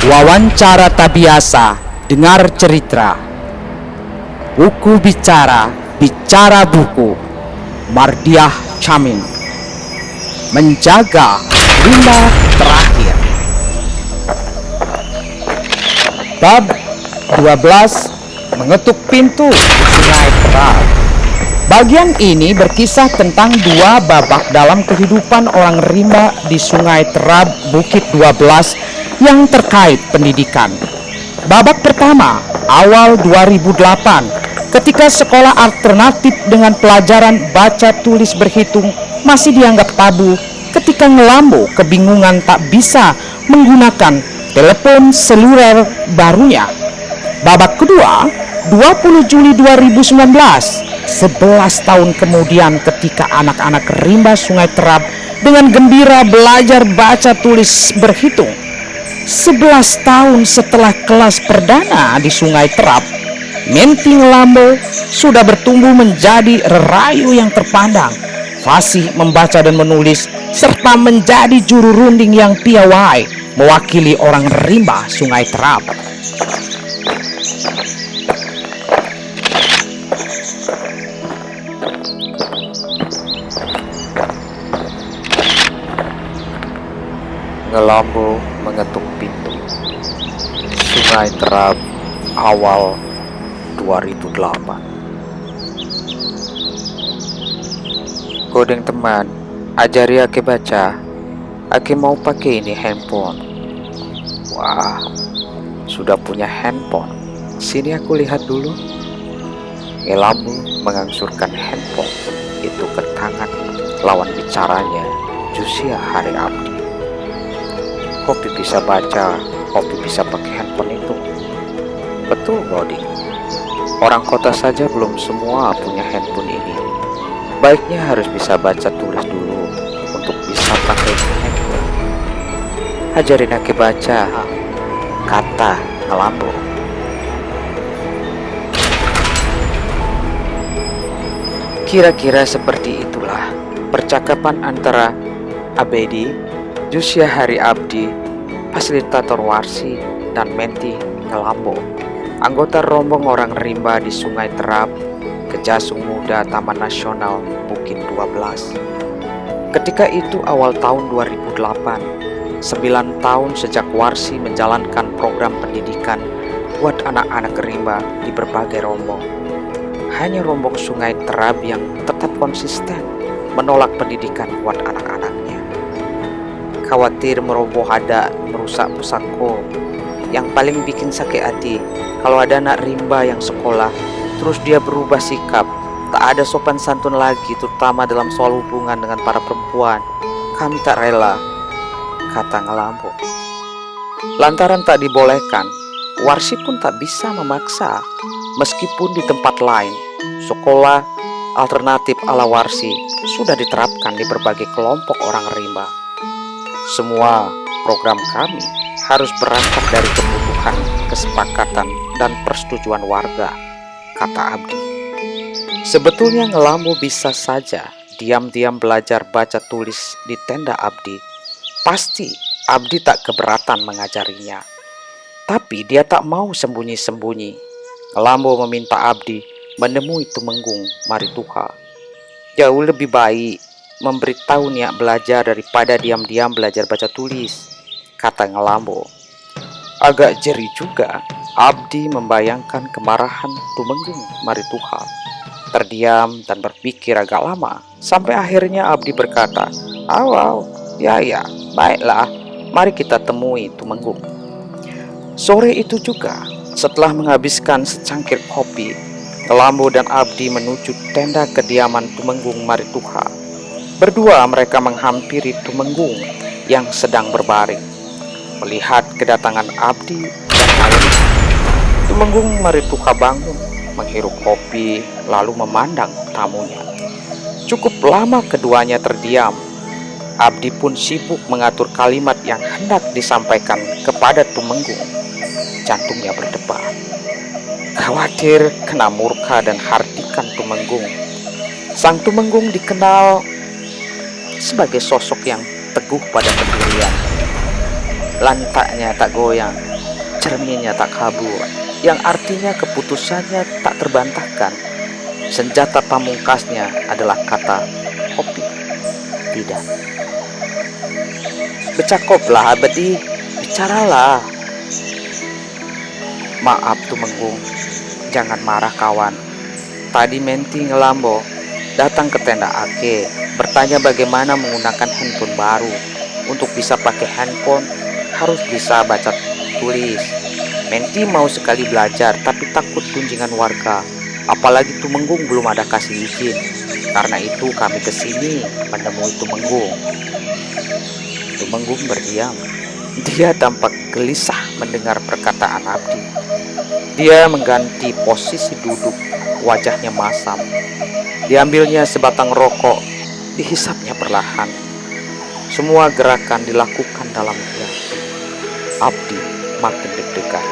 Wawancara tak biasa, dengar cerita. Buku bicara, bicara buku. Mardiah Camin. Menjaga rimba terakhir. Bab 12. Mengetuk pintu Sungai Terap. Bagian ini berkisah tentang dua babak dalam kehidupan orang rimba di Sungai Terap Bukit 12 yang terkait pendidikan. Babak pertama, awal 2008, ketika sekolah alternatif dengan pelajaran baca tulis berhitung masih dianggap tabu ketika Ngelambo kebingungan tak bisa menggunakan telepon seluler barunya. Babak kedua, 20 Juli 2019, 11 tahun kemudian ketika anak-anak rimba Sungai Terap dengan gembira belajar baca tulis berhitung. 11 tahun setelah kelas perdana di Sungai Terap, Menti Ngelambo sudah bertumbuh menjadi rerayu yang terpandang, fasih membaca dan menulis, serta menjadi juru runding yang piawai mewakili orang rimba Sungai Terap. Ngelambo mengetuk pintu Sungai Terap awal 2008. Godeng teman, ajari ake baca. Ake mau pakai ini handphone. Wah, sudah punya handphone. Sini aku lihat dulu. Ngelambo mengangsurkan handphone itu ke tangan lawan bicaranya, Jusia Hari Abdi. Kopi bisa baca, kopi bisa pakai handphone itu. Betul, Goding. Orang kota saja belum semua punya handphone ini. Baiknya harus bisa baca tulis dulu untuk bisa pakai handphone. Ajarin aku baca, kata Ngelambo. Kira-kira seperti itulah percakapan antara Abedi, Jusia Hari Abdi, fasilitator Warsi, dan Menti Ngelambo, anggota rombong orang rimba di Sungai Terap, Kejasung Muda Taman Nasional Bukit 12. Ketika itu awal tahun 2008, 9 tahun sejak Warsi menjalankan program pendidikan buat anak-anak rimba di berbagai rombong. Hanya rombong Sungai Terap yang tetap konsisten menolak pendidikan buat anak-anaknya. Khawatir meroboh adat, merusak pusako. Yang paling bikin sakit hati kalau ada anak rimba yang sekolah terus dia berubah sikap, tak ada sopan santun lagi, terutama dalam soal hubungan dengan para perempuan. Kami tak rela, kata Ngelambo. Lantaran tak dibolehkan, Warsi pun tak bisa memaksa. Meskipun di tempat lain, sekolah alternatif ala Warsi sudah diterapkan di berbagai kelompok orang rimba. Semua program kami harus berangkat dari kebutuhan, kesepakatan, dan persetujuan warga, kata Abdi. Sebetulnya Ngelambo bisa saja diam-diam belajar baca tulis di tenda Abdi. Pasti Abdi tak keberatan mengajarinya. Tapi dia tak mau sembunyi-sembunyi. Ngelambo meminta Abdi menemui Tumenggung Marituha. Jauh lebih baik memberitahu niat belajar daripada diam-diam belajar baca tulis, kata Ngelambo. Agak jeri juga Abdi membayangkan kemarahan Tumenggung Marituha. Terdiam dan berpikir agak lama, sampai akhirnya Abdi berkata, "Awau, ya, baiklah, mari kita temui Tumenggung." Sore itu juga, setelah menghabiskan secangkir kopi, Ngelambo dan Abdi menuju tenda kediaman Tumenggung Marituha. Berdua mereka menghampiri Tumenggung yang sedang berbaring. Melihat kedatangan Abdi dan Alwi, Tumenggung Marituha bangun, menghirup kopi, lalu memandang tamunya. Cukup lama keduanya terdiam. Abdi pun sibuk mengatur kalimat yang hendak disampaikan kepada Tumenggung. Jantungnya berdebar. Khawatir kena murka dan hardikan Tumenggung. Sang Tumenggung dikenal sebagai sosok yang teguh pada pendirian. lantaknya tak goyang, cerminnya tak kabur, yang artinya keputusannya tak terbantahkan. Senjata pamungkasnya adalah kata kopi. Tidak. Bercakaplah Abdi, bicaralah. Maaf Tumenggung, jangan marah kawan. Tadi Menti Ngelambo datang ke tenda Ake, bertanya bagaimana menggunakan handphone baru. Untuk bisa pakai handphone harus bisa baca tulis. Menti mau sekali belajar tapi takut kunjungan warga. Apalagi Tumenggung belum ada kasih izin. Karena itu kami kesini menemui Tumenggung. Tumenggung berdiam. Dia tampak gelisah mendengar perkataan Abdi. Dia mengganti posisi duduk, wajahnya masam. Diambilnya sebatang rokok, dihisapnya perlahan. Semua gerakan dilakukan dalam diam. Abdi makin deg-degan.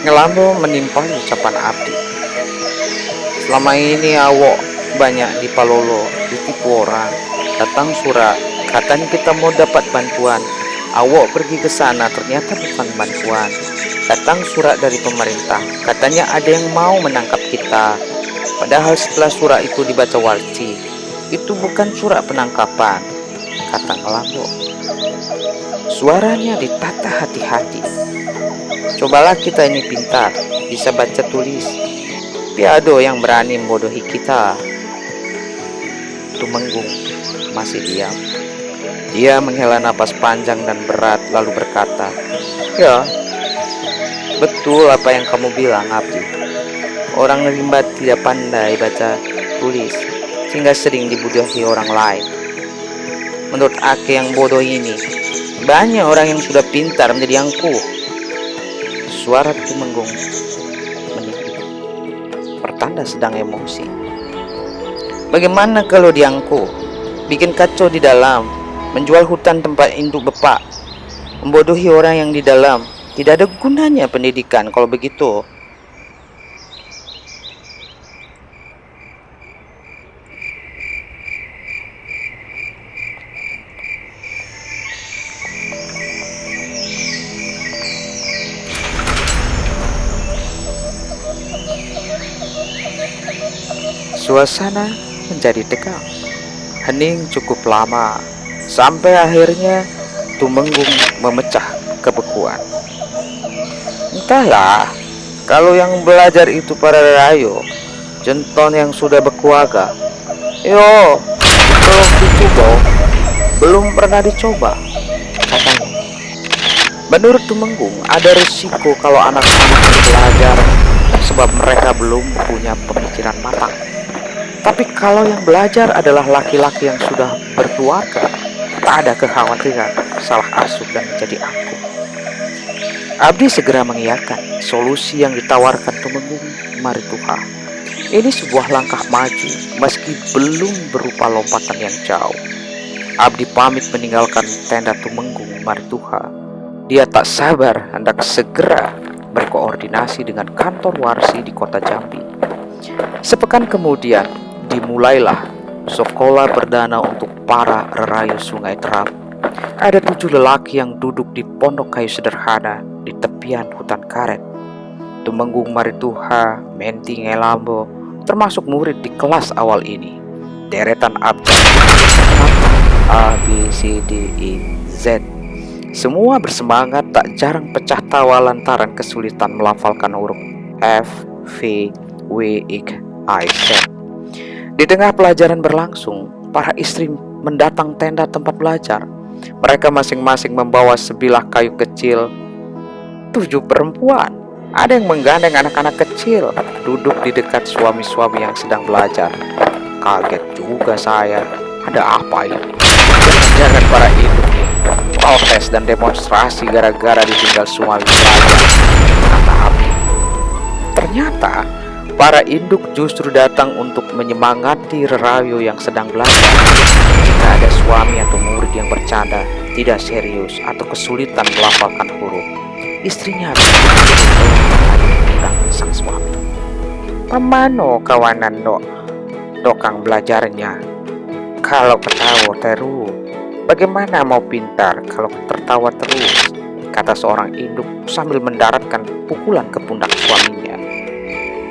Ngelambo menimpa ucapan Abdi. Selama ini awok banyak dipalolo, ditipu orang. Datang surat, katanya kita mau dapat bantuan. Awok pergi ke sana, ternyata bukan bantuan. Datang surat dari pemerintah, katanya ada yang mau menangkap kita. Padahal setelah surat itu dibaca Warsi, itu bukan surat penangkapan, kata Ngelambo. Suaranya ditata hati-hati. Cobalah kita ini pintar, bisa baca tulis. Tiada yang berani membodohi kita. Tumenggung masih diam. Dia menghela napas panjang dan berat lalu berkata, "Ya, betul apa yang kamu bilang, Abdi. Orang rimba tidak pandai baca tulis, sehingga sering dibodohi orang lain. Menurut Ake yang bodoh ini, banyak orang yang sudah pintar menjadi angkuh." Suara Tumenggung menipis, pertanda sedang emosi. Bagaimana kalau diangkuh? Bikin kacau di dalam, menjual hutan tempat induk bepak, membodohi orang yang di dalam. Tidak ada gunanya pendidikan kalau begitu. Suasana menjadi tegang. Hening cukup lama, sampai akhirnya Tumenggung memecah kebekuan. Entahlah, kalau yang belajar itu para rayo, jenton yang sudah berkeluarga. Yo, belum dicoba, belum pernah dicoba, katanya. Menurut Tumenggung, ada risiko kalau anak-anak belajar sebab mereka belum punya pemikiran matang. Tapi kalau yang belajar adalah laki-laki yang sudah berkeluarga, tak ada kekhawatiran salah asuh dan menjadi angkuh. Abdi segera mengiyakan solusi yang ditawarkan Tumenggung Marituha. Ini sebuah langkah maju meski belum berupa lompatan yang jauh. Abdi pamit meninggalkan tenda Tumenggung Marituha. Dia tak sabar hendak segera berkoordinasi dengan kantor Warsi di kota Jambi. Sepekan kemudian dimulailah sekolah perdana untuk para rerayu Sungai Terap. Ada 7 lelaki yang duduk di pondok kayu sederhana di tepian hutan karet. Tumenggung Marituha, Menti Ngelambo termasuk murid di kelas awal ini. Deretan abjad A, B, C, D, E, Z. Semua bersemangat, tak jarang pecah tawa lantaran kesulitan melafalkan huruf F, V, W, X, I, Z. Di tengah pelajaran berlangsung, para istri mendatang tenda tempat belajar. Mereka masing-masing membawa sebilah kayu kecil. 7 perempuan, ada yang menggandeng anak-anak kecil, duduk di dekat suami-suami yang sedang belajar. Kaget juga saya, ada apa ini? Jangan para ibu protes dan demonstrasi gara-gara ditinggal suami belajar, kata Abdi. Ternyata para induk justru datang untuk menyemangati rerayu yang sedang belajar. Jika ada suami atau murid yang bercanda, tidak serius, atau kesulitan melafalkan huruf, istrinya bilang sang suami, "Pamano kawanan dokang belajarnya? Kalau ketawa teru, Bagaimana mau pintar kalau tertawa terus? Kata seorang induk sambil mendaratkan pukulan ke pundak suaminya.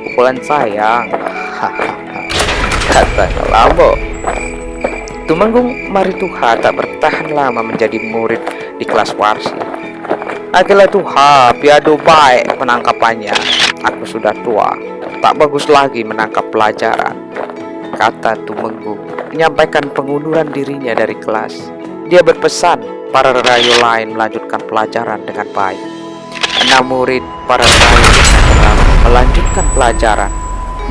Pukulan sayang, kata Ngelambo. Tumenggung Marituha tak bertahan lama menjadi murid di kelas Warsi. Akhirnya Tuha, piado baik penangkapannya. Aku sudah tua, tak bagus lagi menangkap pelajaran, kata Tumenggung, menyampaikan pengunduran dirinya dari kelas. Dia berpesan para rayo lain melanjutkan pelajaran dengan baik. 6 murid para rayo melanjutkan pelajaran.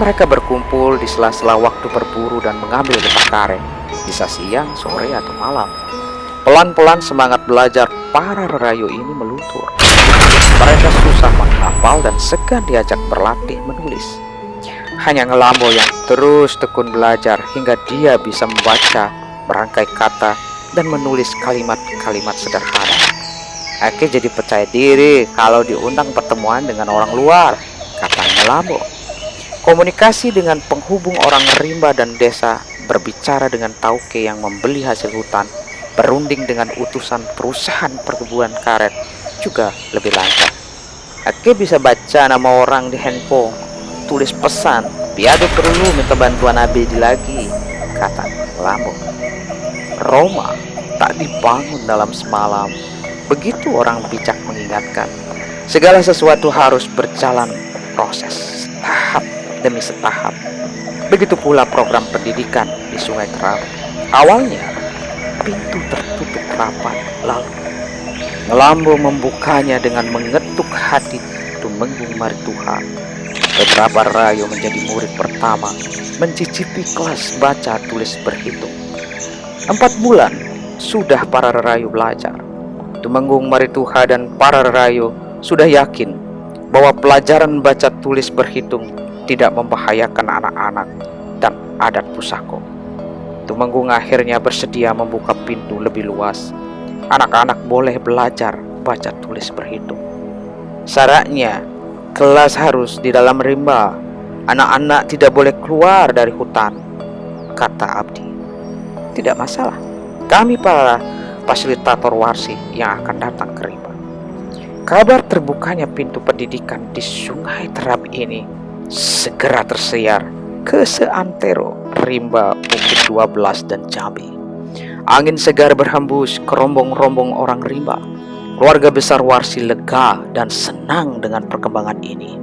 Mereka berkumpul di sela-sela waktu berburu dan mengambil getah karet, bisa siang, sore, atau malam. Pelan-pelan semangat belajar para rayo ini meluntur. Mereka susah menghafal dan segan diajak berlatih menulis. Hanya Ngelambo yang terus tekun belajar hingga dia bisa membaca merangkai kata dan menulis kalimat-kalimat sederhana. Ake jadi percaya diri kalau diundang pertemuan dengan orang luar, kata Ngelambo. Komunikasi dengan penghubung orang rimba dan desa, berbicara dengan tauke yang membeli hasil hutan, berunding dengan utusan perusahaan perkebunan karet juga lebih lancar. Ake bisa baca nama orang di handphone, tulis pesan, piado perlu minta bantuan Abedi lagi, kata Ngelambo. Roma tak dibangun dalam semalam. Begitu orang bijak mengingatkan, segala sesuatu harus berjalan proses, tahap demi setahap. Begitu pula program pendidikan di Sungai Terap. Awalnya pintu tertutup rapat, lalu Ngelambo membukanya dengan mengetuk hati Tumenggung Marituha. Beberapa rayo menjadi murid pertama, mencicipi kelas baca tulis berhitung. 4 bulan sudah para rayo belajar. Tumenggung Marituha dan para rayo sudah yakin bahwa pelajaran baca tulis berhitung tidak membahayakan anak-anak dan adat pusako. Tumenggung akhirnya bersedia membuka pintu lebih luas. Anak-anak boleh belajar baca tulis berhitung. Syaratnya, kelas harus di dalam rimba. Anak-anak tidak boleh keluar dari hutan, kata Abdi. Tidak masalah, kami para fasilitator Warsi yang akan datang ke rimba. Kabar terbukanya pintu pendidikan di Sungai Terap ini segera tersiar ke seantero rimba Bukit 12 dan Jambi. Angin segar berhembus ke rombong-rombong orang rimba. Keluarga besar Warsi lega dan senang dengan perkembangan ini.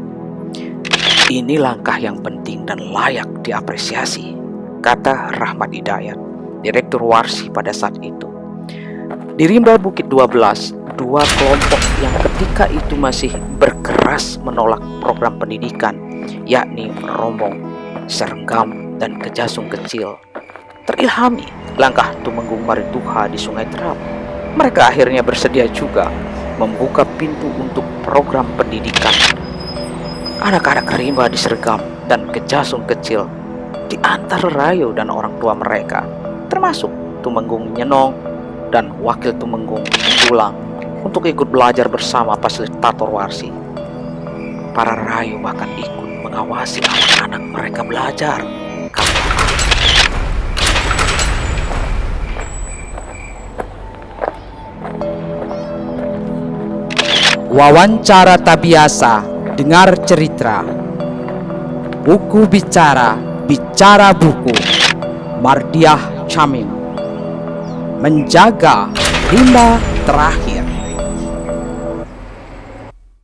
Ini langkah yang penting dan layak diapresiasi, kata Rahmat Hidayat, Direktur Warsi pada saat itu. Di rimba Bukit 12, 2 kelompok yang ketika itu masih berkeras menolak program pendidikan, yakni Rombong, Serenggam, dan Kejasung Kecil, terilhami langkah Tumenggung Marituha di Sungai Terap. Mereka akhirnya bersedia juga membuka pintu untuk program pendidikan. Anak-anak rimba di Sergam dan Kejasung Kecil di antara rayo dan orang tua mereka, termasuk Tumenggung Nyenong dan Wakil Tumenggung Mendulang, untuk ikut belajar bersama fasilitator Warsi. Para rayo bahkan ikut mengawasi anak-anak mereka belajar. Wawancara tak biasa, dengar cerita. Buku bicara, bicara buku. Mardiah Chamim. Menjaga rimba terakhir.